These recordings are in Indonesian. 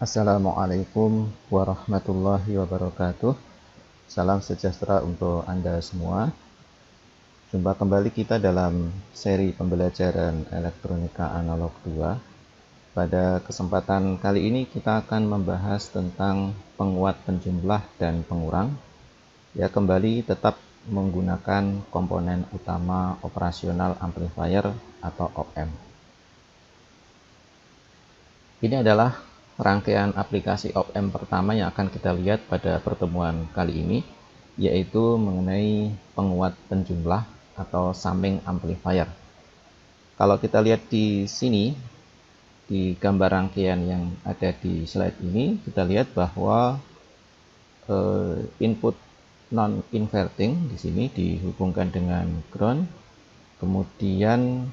Assalamualaikum warahmatullahi wabarakatuh. Salam sejahtera untuk Anda semua. Jumpa kembali kita dalam seri pembelajaran elektronika analog 2. Pada kesempatan kali ini kita akan membahas tentang penguat penjumlah dan pengurang. Ya, kembali tetap menggunakan komponen utama operasional amplifier atau op-amp. Ini adalah rangkaian aplikasi op-amp pertama yang akan kita lihat pada pertemuan kali ini, yaitu mengenai penguat penjumlah atau summing amplifier. Kalau kita lihat di sini, di gambar rangkaian yang ada di slide ini, kita lihat bahwa input non-inverting di sini dihubungkan dengan ground. Kemudian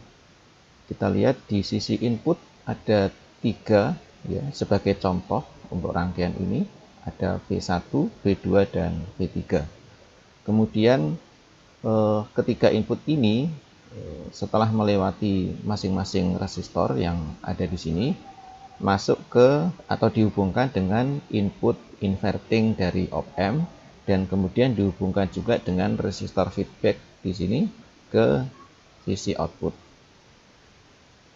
kita lihat di sisi input ada 3 ya, sebagai contoh untuk rangkaian ini ada V1, V2 dan V3. Kemudian ketiga input ini setelah melewati masing-masing resistor yang ada di sini masuk ke atau dihubungkan dengan input inverting dari op-amp dan kemudian dihubungkan juga dengan resistor feedback di sini ke sisi output.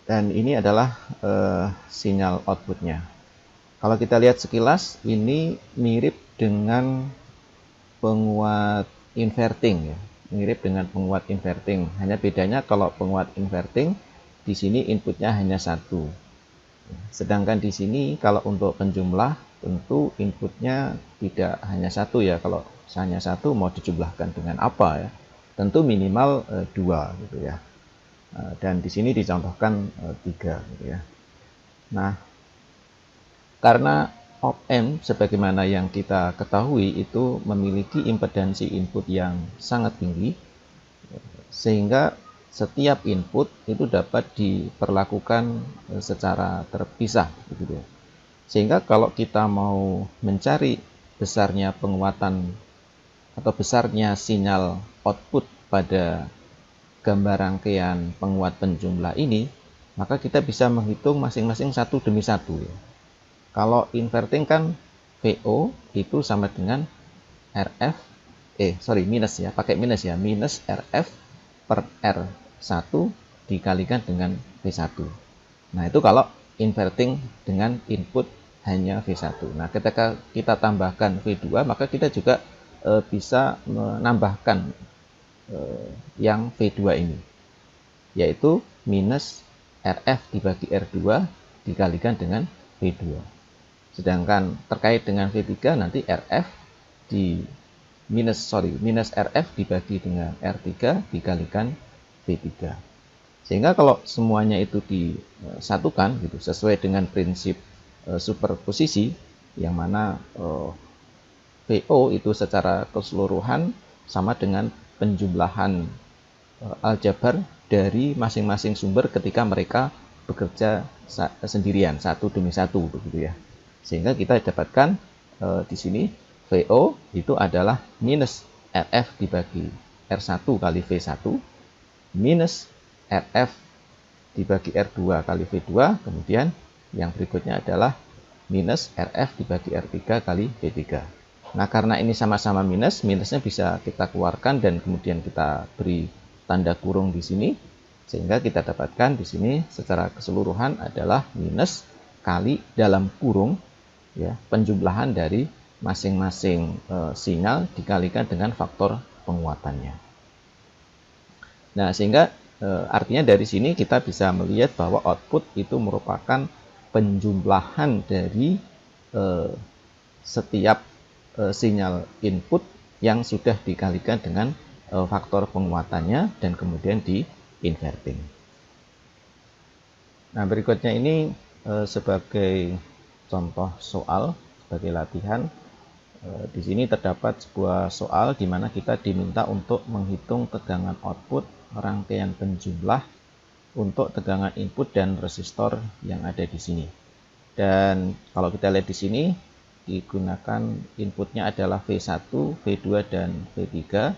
Dan ini adalah sinyal outputnya. Kalau kita lihat sekilas, ini mirip dengan penguat inverting ya. Mirip dengan penguat inverting. Hanya bedanya kalau penguat inverting di sini inputnya hanya 1. Sedangkan di sini kalau untuk penjumlah tentu inputnya tidak hanya 1 ya. Kalau hanya 1 mau dijumlahkan dengan apa ya? Tentu minimal 2 gitu ya. Dan di sini dicontohkan 3 gitu ya. Nah, karena op-amp sebagaimana yang kita ketahui itu memiliki impedansi input yang sangat tinggi, sehingga setiap input itu dapat diperlakukan secara terpisah gitu ya. Sehingga kalau kita mau mencari besarnya penguatan atau besarnya sinyal output pada gambar rangkaian penguat penjumlah ini, maka kita bisa menghitung masing-masing satu demi satu ya. Kalau inverting kan VO itu sama dengan RF minus ya, pakai minus ya, minus RF per R1 dikalikan dengan V1. Nah, itu kalau inverting dengan input hanya V1. Nah, ketika kita tambahkan V2, maka kita juga bisa menambahkan yang V2 ini, yaitu minus RF dibagi R2 dikalikan dengan V2. Sedangkan terkait dengan V3 nanti RF di minus RF dibagi dengan R3 dikalikan V3. Sehingga kalau semuanya itu disatukan gitu sesuai dengan prinsip superposisi, yang mana VO itu secara keseluruhan sama dengan penjumlahan aljabar dari masing-masing sumber ketika mereka bekerja sendirian satu demi satu begitu ya. Sehingga kita dapatkan di sini VO itu adalah minus RF dibagi R1 kali V1 minus RF dibagi R2 kali V2, kemudian yang berikutnya adalah minus RF dibagi R3 kali V3. Nah, karena ini sama-sama minus, minusnya bisa kita keluarkan dan kemudian kita beri tanda kurung di sini, sehingga kita dapatkan di sini secara keseluruhan adalah minus kali dalam kurung ya, penjumlahan dari masing-masing sinyal dikalikan dengan faktor penguatannya. Nah, sehingga artinya dari sini kita bisa melihat bahwa output itu merupakan penjumlahan dari setiap sinyal input yang sudah dikalikan dengan faktor penguatannya dan kemudian di inverting. Nah, berikutnya ini sebagai contoh soal, sebagai latihan. Di sini terdapat sebuah soal di mana kita diminta untuk menghitung tegangan output rangkaian penjumlah untuk tegangan input dan resistor yang ada di sini. Dan kalau kita lihat di sini digunakan inputnya adalah V1, V2 dan V3.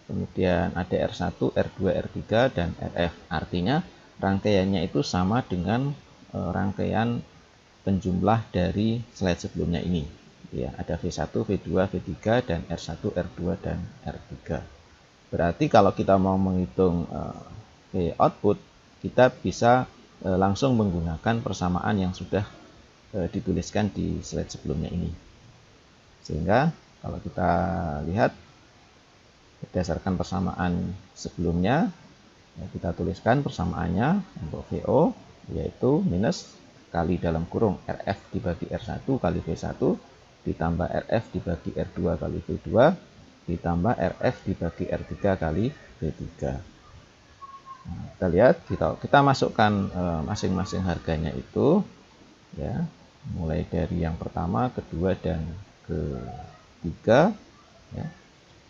Kemudian ada R1, R2, R3 dan RF. Artinya rangkaiannya itu sama dengan rangkaian penjumlah dari slide sebelumnya ini. Ya, ada V1, V2, V3, dan R1, R2, dan R3. Berarti kalau kita mau menghitung V output, kita bisa langsung menggunakan persamaan yang sudah dituliskan di slide sebelumnya ini. Sehingga kalau kita lihat berdasarkan persamaan sebelumnya, kita tuliskan persamaannya untuk VO, yaitu minus kali dalam kurung RF dibagi R1 kali V1 ditambah RF dibagi R2 kali V2 ditambah RF dibagi R3 kali V3. Nah, kita lihat, kita masukkan masing-masing harganya itu, ya, mulai dari yang pertama, kedua, dan ketiga, ya,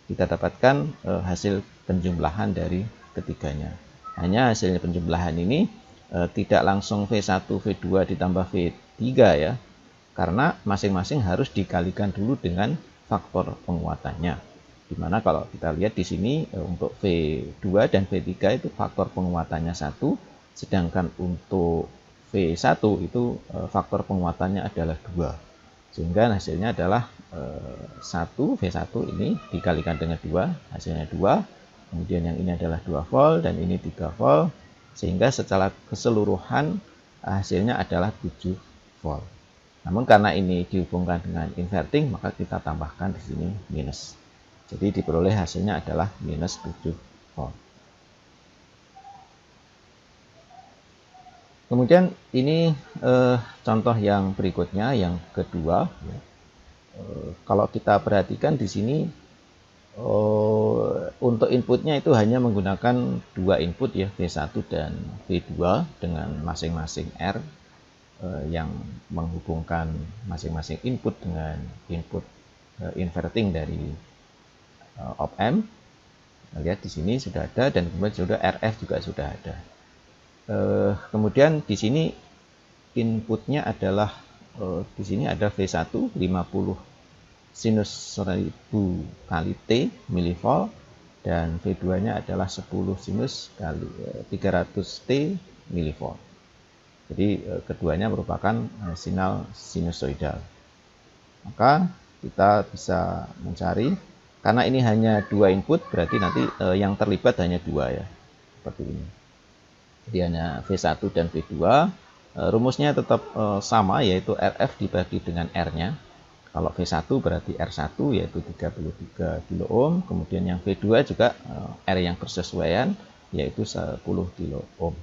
kita dapatkan hasil penjumlahan dari ketiganya. Hanya hasilnya penjumlahan ini tidak langsung V1, V2 ditambah V3 ya, karena masing-masing harus dikalikan dulu dengan faktor penguatannya. Dimana kalau kita lihat di sini untuk V2 dan V3 itu faktor penguatannya 1, sedangkan untuk V1 itu faktor penguatannya adalah 2. Sehingga hasilnya adalah 1, V1 ini dikalikan dengan 2, hasilnya 2. Kemudian yang ini adalah 2 volt dan ini 3 volt. Sehingga secara keseluruhan hasilnya adalah 7 volt. Namun karena ini dihubungkan dengan inverting, maka kita tambahkan di sini minus. Jadi diperoleh hasilnya adalah minus 7 volt. Kemudian ini contoh yang berikutnya, yang kedua. Kalau kita perhatikan di sini untuk inputnya itu hanya menggunakan 2 input ya, V1 dan V2 dengan masing-masing R yang menghubungkan masing-masing input dengan input inverting dari op-amp. Lihat di sini sudah ada, dan kemudian sudah RF juga sudah ada. Kemudian di sini inputnya adalah di sini ada V1 50 sinus 1000 kali T milivolt, dan V2-nya adalah 10 sinus kali 300 T milivolt. Jadi keduanya merupakan sinyal sinusoidal. Maka kita bisa mencari, karena ini hanya 2 input, berarti nanti yang terlibat hanya 2 ya, seperti ini. Jadi hanya V1 dan V2. Rumusnya tetap sama, yaitu RF dibagi dengan R-nya. Kalau V1 berarti R1 yaitu 33 kilo ohm, kemudian yang V2 juga R yang bersesuaian yaitu 10 kilo ohm.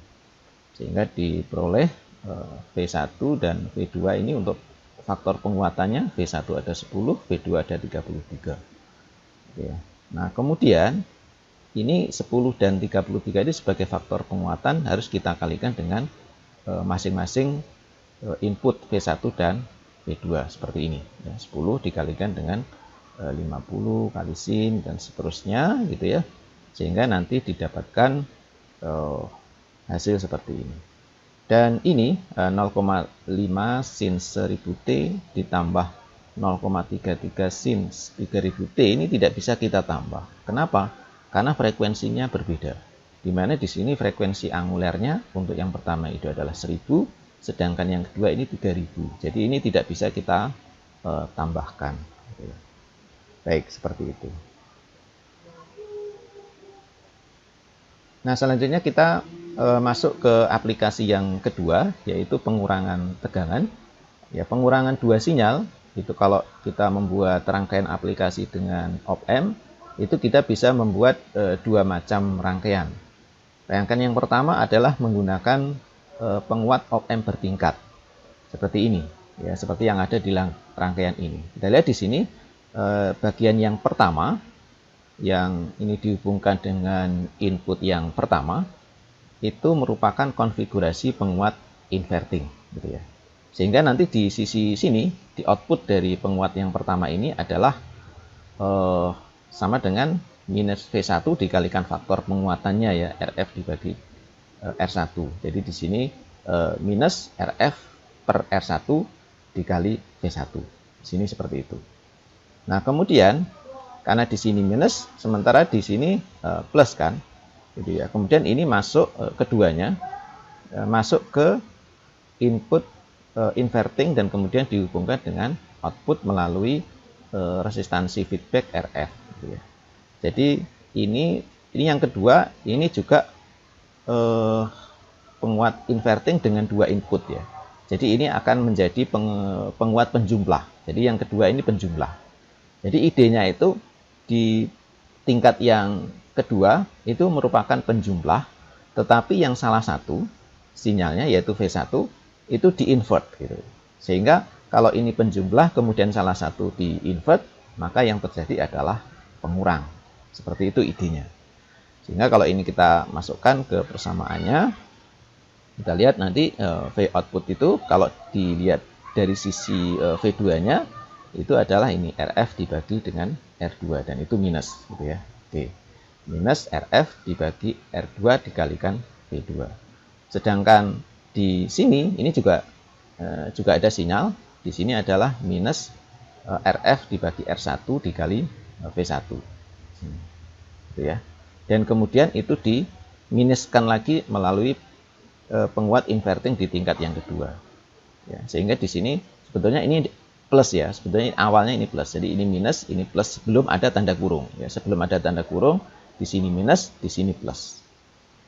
Sehingga diperoleh V1 dan V2 ini untuk faktor penguatannya, V1 ada 10, V2 ada 33. Ya. Nah, kemudian ini 10 dan 33 ini sebagai faktor penguatan harus kita kalikan dengan masing-masing input V1 dan V2 seperti ini ya, 10 dikalikan dengan 50 kali sin dan seterusnya gitu ya, sehingga nanti didapatkan hasil seperti ini. Dan ini 0,5 sin 1000 T ditambah 0,33 sin 3000 T ini tidak bisa kita tambah. Kenapa? Karena frekuensinya berbeda. Di mana di sini frekuensi angulernya untuk yang pertama itu adalah 1000, sedangkan yang kedua ini 3000. Jadi ini tidak bisa kita tambahkan. Baik, seperti itu. Nah, selanjutnya kita masuk ke aplikasi yang kedua, yaitu pengurangan tegangan. Ya, pengurangan 2 sinyal itu kalau kita membuat rangkaian aplikasi dengan op-amp, itu kita bisa membuat 2 macam rangkaian. Rangkaian yang pertama adalah menggunakan penguat op-amp bertingkat seperti ini ya, seperti yang ada di rangkaian ini. Kita lihat di sini bagian yang pertama yang ini dihubungkan dengan input yang pertama itu merupakan konfigurasi penguat inverting gitu ya. Sehingga nanti di sisi sini di output dari penguat yang pertama ini adalah sama dengan minus V1 dikalikan faktor penguatannya ya, RF dibagi R1. Jadi di sini minus RF per R1 dikali V1. Di sini seperti itu. Nah, kemudian karena di sini minus, sementara di sini plus kan. Gitu ya. Kemudian ini masuk keduanya masuk ke input inverting dan kemudian dihubungkan dengan output melalui resistansi feedback RF gitu ya. Jadi ini yang kedua, ini juga penguat inverting dengan dua input ya. Jadi ini akan menjadi penguat penjumlah. Jadi yang kedua ini penjumlah. Jadi idenya itu di tingkat yang kedua itu merupakan penjumlah, tetapi yang salah satu sinyalnya yaitu V1 itu di-invert gitu. Sehingga kalau ini penjumlah kemudian salah satu di-invert, maka yang terjadi adalah pengurang. Seperti itu idenya. Sehingga kalau ini kita masukkan ke persamaannya, kita lihat nanti V output itu kalau dilihat dari sisi V2-nya itu adalah ini RF dibagi dengan R2 dan itu minus gitu ya. Oke. Minus RF dibagi R2 dikalikan V2. Sedangkan di sini ini juga ada sinyal. Di sini adalah minus RF dibagi R1 dikali V1. Gitu ya. Dan kemudian itu diminuskan lagi melalui penguat inverting di tingkat yang kedua. Ya, sehingga di sini sebetulnya ini plus ya. Sebetulnya awalnya ini plus. Jadi ini minus, ini plus sebelum ada tanda kurung. Ya, sebelum ada tanda kurung, di sini minus, di sini plus.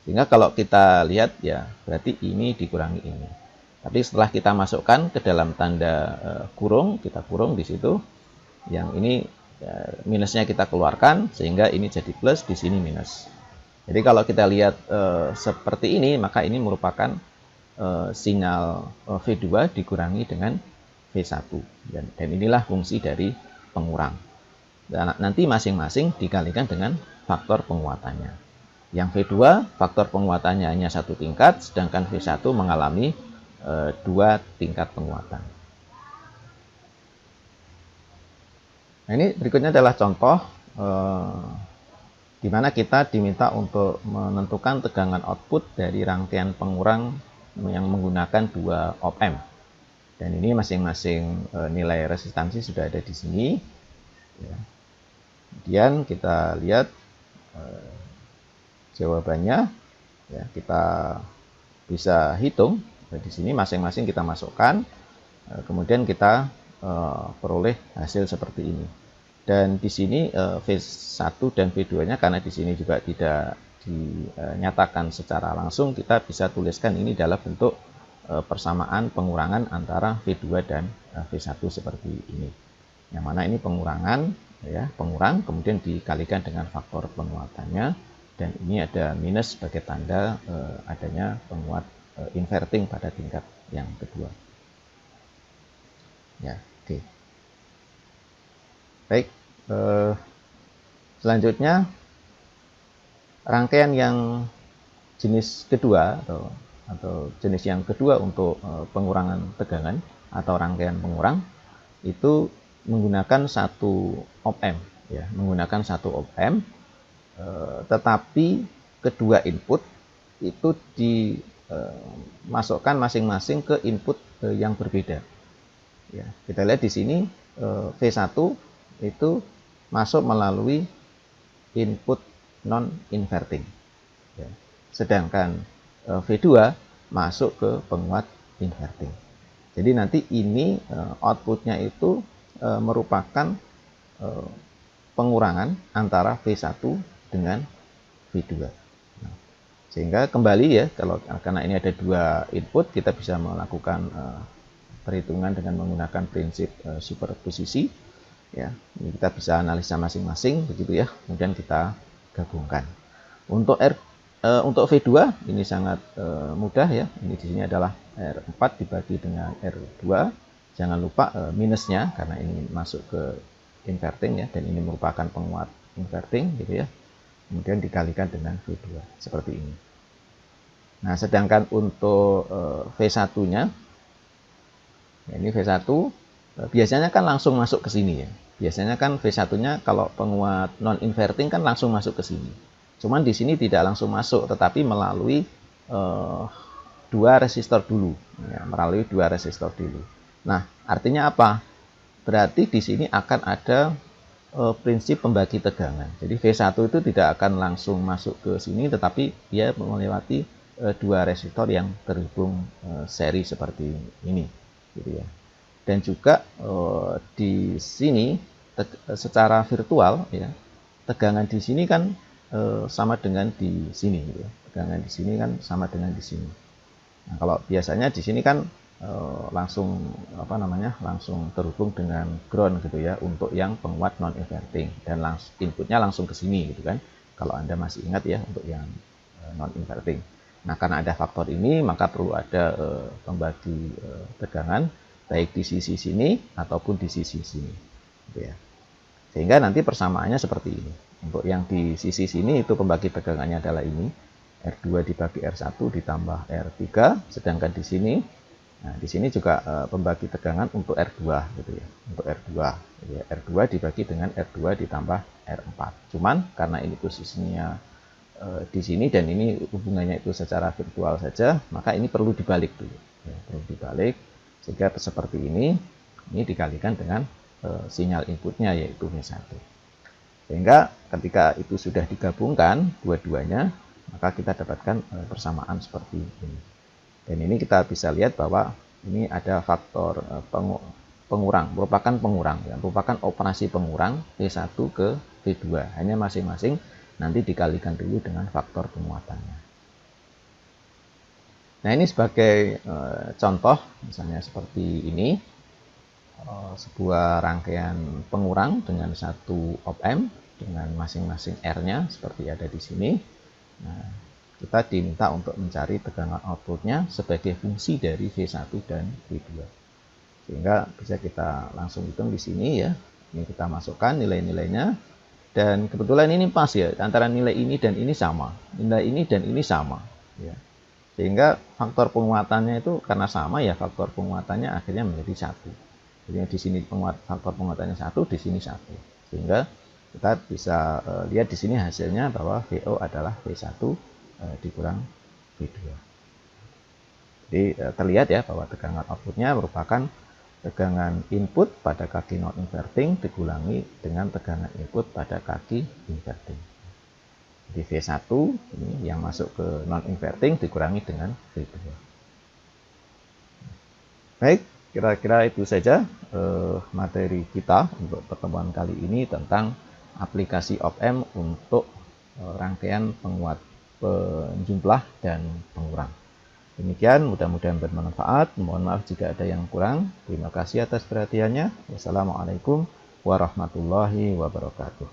Sehingga kalau kita lihat ya berarti ini dikurangi ini. Tapi setelah kita masukkan ke dalam tanda kurung, kita kurung di situ. Yang ini minusnya kita keluarkan sehingga ini jadi plus, di sini minus. Jadi kalau kita lihat seperti ini, maka ini merupakan sinyal V2 dikurangi dengan V1. Dan inilah fungsi dari pengurang. Dan nanti masing-masing dikalikan dengan faktor penguatannya. Yang V2 faktor penguatannya hanya satu tingkat, sedangkan V1 mengalami dua tingkat penguatan. Nah, ini berikutnya adalah contoh di mana kita diminta untuk menentukan tegangan output dari rangkaian pengurang yang menggunakan dua op-amp. Dan ini masing-masing nilai resistansi sudah ada di sini. Ya. Kemudian kita lihat jawabannya, ya, kita bisa hitung. Di sini masing-masing kita masukkan, kemudian kita peroleh hasil seperti ini. Dan di sini V1 dan V2-nya karena di sini juga tidak dinyatakan secara langsung, kita bisa tuliskan ini dalam bentuk persamaan pengurangan antara V2 dan V1 seperti ini. Yang mana ini pengurangan, ya, pengurang, kemudian dikalikan dengan faktor penguatannya. Dan ini ada minus sebagai tanda adanya penguat inverting pada tingkat yang kedua. Ya, oke. Baik, selanjutnya rangkaian yang jenis kedua atau jenis yang kedua untuk pengurangan tegangan atau rangkaian pengurang itu menggunakan satu op-amp, ya, menggunakan satu op-amp. Tetapi kedua input itu dimasukkan masing-masing ke input yang berbeda. Ya, kita lihat di sini V1 itu masuk melalui input non-inverting. Ya. Sedangkan V2 masuk ke penguat inverting. Jadi nanti ini outputnya itu merupakan pengurangan antara V1 dengan V2. Nah, sehingga kembali ya, karena ini ada dua input, kita bisa melakukan perhitungan dengan menggunakan prinsip superposisi. Ya, ini kita bisa analisa masing-masing begitu ya, kemudian kita gabungkan. Untuk V2 ini sangat mudah ya. Ini di sini adalah R4 dibagi dengan R2. Jangan lupa minusnya karena ini masuk ke inverting ya, dan ini merupakan penguat inverting gitu ya. Kemudian dikalikan dengan V2 seperti ini. Nah, sedangkan untuk V1-nya, ya, ini V1 biasanya kan langsung masuk ke sini ya. Biasanya kan V1-nya kalau penguat non-inverting kan langsung masuk ke sini. Cuman di sini tidak langsung masuk, tetapi melalui dua resistor dulu. Ya, melalui dua resistor dulu. Nah, artinya apa? Berarti di sini akan ada prinsip pembagi tegangan. Jadi V1 itu tidak akan langsung masuk ke sini, tetapi dia melewati dua resistor yang terhubung seri seperti ini. gitu ya. Dan juga di sini secara virtual ya, tegangan di sini kan sama dengan di sini gitu ya. Tegangan di sini kan sama dengan di sini. Nah, kalau biasanya di sini kan langsung langsung terhubung dengan ground gitu ya untuk yang penguat non inverting, dan inputnya langsung ke sini gitu kan. Kalau Anda masih ingat ya untuk yang non inverting. Nah, karena ada faktor ini maka perlu ada pembagi tegangan baik di sisi sini ataupun di sisi sini gitu ya. Sehingga nanti persamaannya seperti ini. Untuk yang di sisi sini itu pembagi tegangannya adalah ini, R2 dibagi R1 ditambah R3, sedangkan di sini, nah di sini juga pembagi tegangan untuk R2 gitu ya, untuk R2. Ya, R2 dibagi dengan R2 ditambah R4. Cuman karena ini posisinya di sini dan ini hubungannya itu secara virtual saja, maka ini perlu dibalik dulu. Ya, perlu dibalik sehingga seperti ini dikalikan dengan sinyal inputnya yaitu V1. Sehingga ketika itu sudah digabungkan dua-duanya, maka kita dapatkan persamaan seperti ini. Dan ini kita bisa lihat bahwa ini ada faktor pengurang, merupakan pengurang, ya, merupakan operasi pengurang V1 ke V2. Hanya masing-masing nanti dikalikan dulu dengan faktor penguatannya. Nah, ini sebagai contoh, misalnya seperti ini, sebuah rangkaian pengurang dengan satu op-amp dengan masing-masing R-nya seperti ada di sini. Nah, kita diminta untuk mencari tegangan outputnya sebagai fungsi dari V1 dan V2. Sehingga bisa kita langsung hitung di sini ya. Ini kita masukkan nilai-nilainya. Dan kebetulan ini pas ya, antara nilai ini dan ini sama. Nilai ini dan ini sama. Ya. Sehingga faktor penguatannya itu karena sama ya, faktor penguatannya akhirnya menjadi 1. Jadi di sini faktor penguatannya 1, di sini 1. Sehingga kita bisa lihat di sini hasilnya bahwa VO adalah V1 dikurang V2. Jadi terlihat ya bahwa tegangan outputnya merupakan tegangan input pada kaki non inverting dikurangi dengan tegangan input pada kaki inverting. Jadi V1 ini yang masuk ke non inverting dikurangi dengan V2. Baik, kira-kira itu saja materi kita untuk pertemuan kali ini tentang aplikasi op-amp untuk rangkaian penguat, penjumlah, dan pengurang. Demikian, mudah-mudahan bermanfaat. Mohon maaf jika ada yang kurang. Terima kasih atas perhatiannya. Wassalamualaikum warahmatullahi wabarakatuh.